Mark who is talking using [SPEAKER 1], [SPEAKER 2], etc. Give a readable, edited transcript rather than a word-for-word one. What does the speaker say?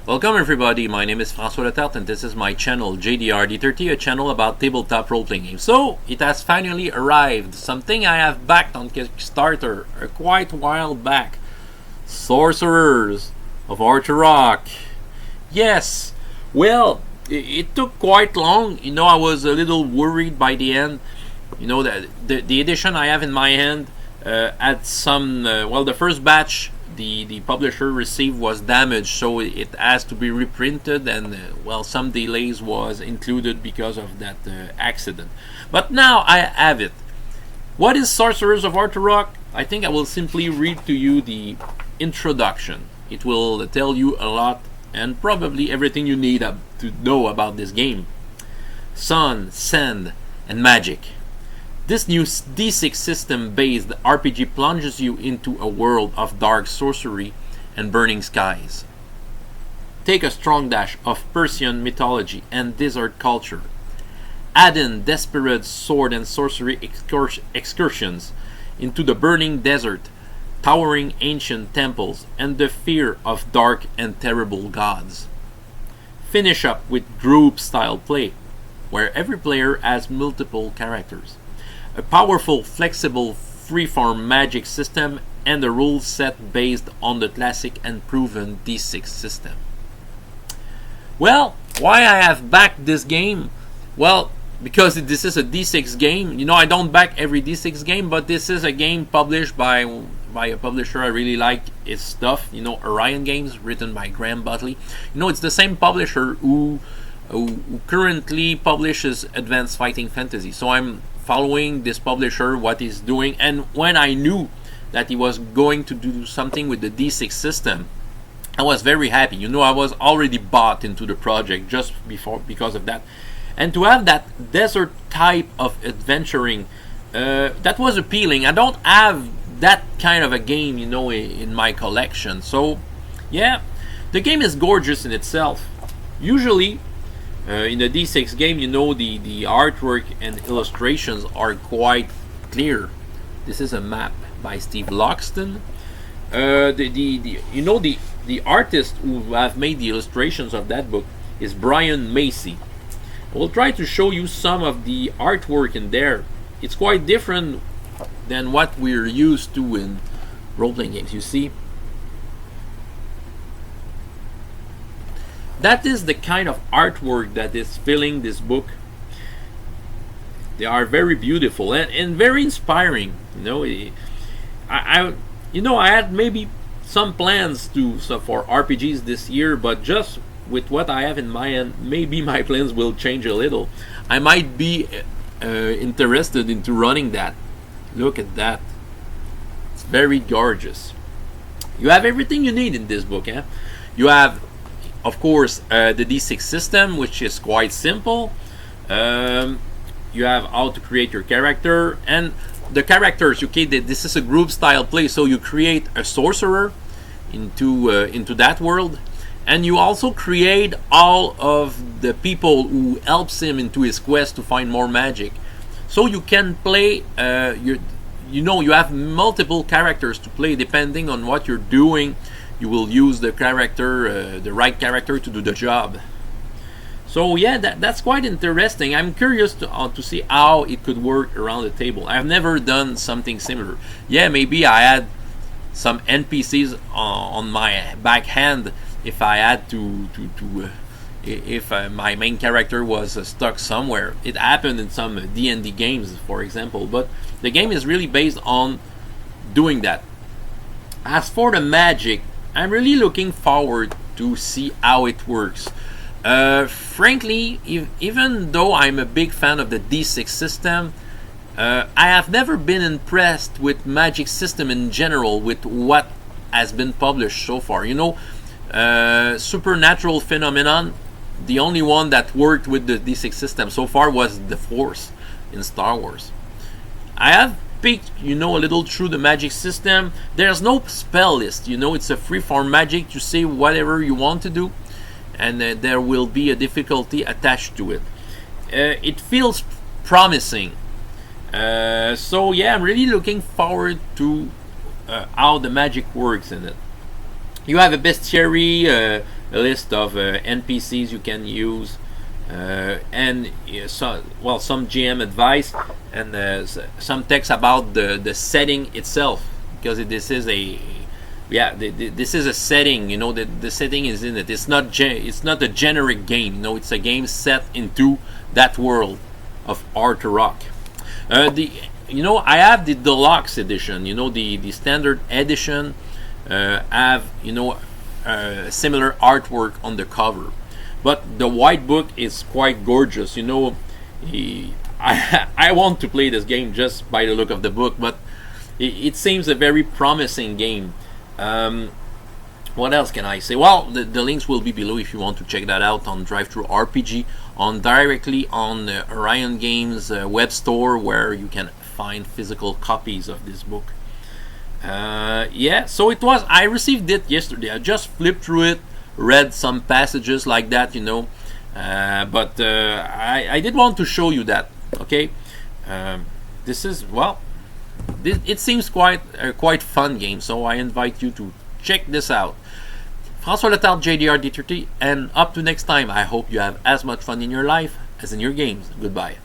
[SPEAKER 1] Welcome everybody, my name is François Letarte and this is my channel JDR D30, a channel about tabletop role-playing games. So, it has finally arrived, something I have backed on Kickstarter quite a while back. Sorcerers of Ur-Turuk. Yes, well, it took quite long. I was a little worried by the end. That the edition I have in my hand had some, the first batch the publisher received was damaged, so it has to be reprinted, and some delays was included because of that accident. But now I have it. What is Sorcerers of Ur-Turuk? I think I will simply read to you the introduction. It will tell you a lot and probably everything you need to know about this game. Sun, sand, and magic. This new D6 system-based RPG plunges you into a world of dark sorcery and burning skies. Take a strong dash of Persian mythology and desert culture. Add in desperate sword and sorcery excursions into the burning desert, towering ancient temples, and the fear of dark and terrible gods. Finish up with group-style play, where every player has multiple characters. A powerful, flexible, freeform magic system, and a rule set based on the classic and proven D6 system. Well, why I have backed this game? Well, because this is a D6 game. I don't back every D6 game, but this is a game published by a publisher I really like his stuff. Arion-Games, written by Bottley. It's the same publisher who currently publishes Advanced Fighting Fantasy. So I'm following this publisher, what he's doing, and when I knew that he was going to do something with the D6 system, I was very happy. I was already bought into the project just because of that. And to have that desert type of adventuring, that was appealing. I don't have that kind of a game, in my collection. So, yeah, the game is gorgeous in itself. Usually, in a D6 game, the artwork and illustrations are quite clear. This is a map by Steve Loxton. The artist who have made the illustrations of that book is Brian Macy. I will try to show you some of the artwork in there. It's quite different than what we're used to in role-playing games. You see, that is the kind of artwork that is filling this book. They are very beautiful and very inspiring. I had maybe some plans for RPGs this year, but just with what I have in my hand, maybe my plans will change a little. I might be interested into running that. Look at that. It's very gorgeous. You have everything you need in this book. You have, of course, the D6 system, which is quite simple. You have how to create your character, and the characters. This is a group style play, so you create a sorcerer into that world, and you also create all of the people who helps him into his quest to find more magic. So you can play. You have multiple characters to play depending on what you're doing. You will use the right character to do the job. So yeah, that's quite interesting. I'm curious to see how it could work around the table. I've never done something similar. Yeah, maybe I had some NPCs on my backhand if I had if my main character was stuck somewhere. It happened in some D&D games, for example. But the game is really based on doing that. As for the magic, I'm really looking forward to see how it works. Frankly, even though I'm a big fan of the D6 system, I have never been impressed with magic system in general with what has been published so far. Supernatural Phenomenon, the only one that worked with the D6 system so far was the Force in Star Wars. I have peeked, a little through the magic system. There's no spell list, it's a freeform magic. You say whatever you want to do, and there will be a difficulty attached to it. It feels promising. So yeah, I'm really looking forward to how the magic works in it. You have a bestiary, a list of NPCs you can use, and some GM advice, and some text about the setting itself, because this is a this is a setting. You know, the setting is in it. It's not a generic game. You know, it's a game set into that world of Ur-Turuk. I have the deluxe edition. You know, the standard edition have similar artwork on the cover, but the white book is quite gorgeous. You know, I want to play this game just by the look of the book, but it seems a very promising game. What else can I say? Well, the links will be below if you want to check that out on Drive-Thru RPG, directly on the Arion-Games web store, where you can find physical copies of this book. So it was. I received it yesterday. I just flipped through it, read some passages like that, but I did want to show you that. Okay, this is it seems quite fun game, so I invite you to check this out. François Letarte, JDR D30, and up to next time, I hope you have as much fun in your life as in your games. Goodbye.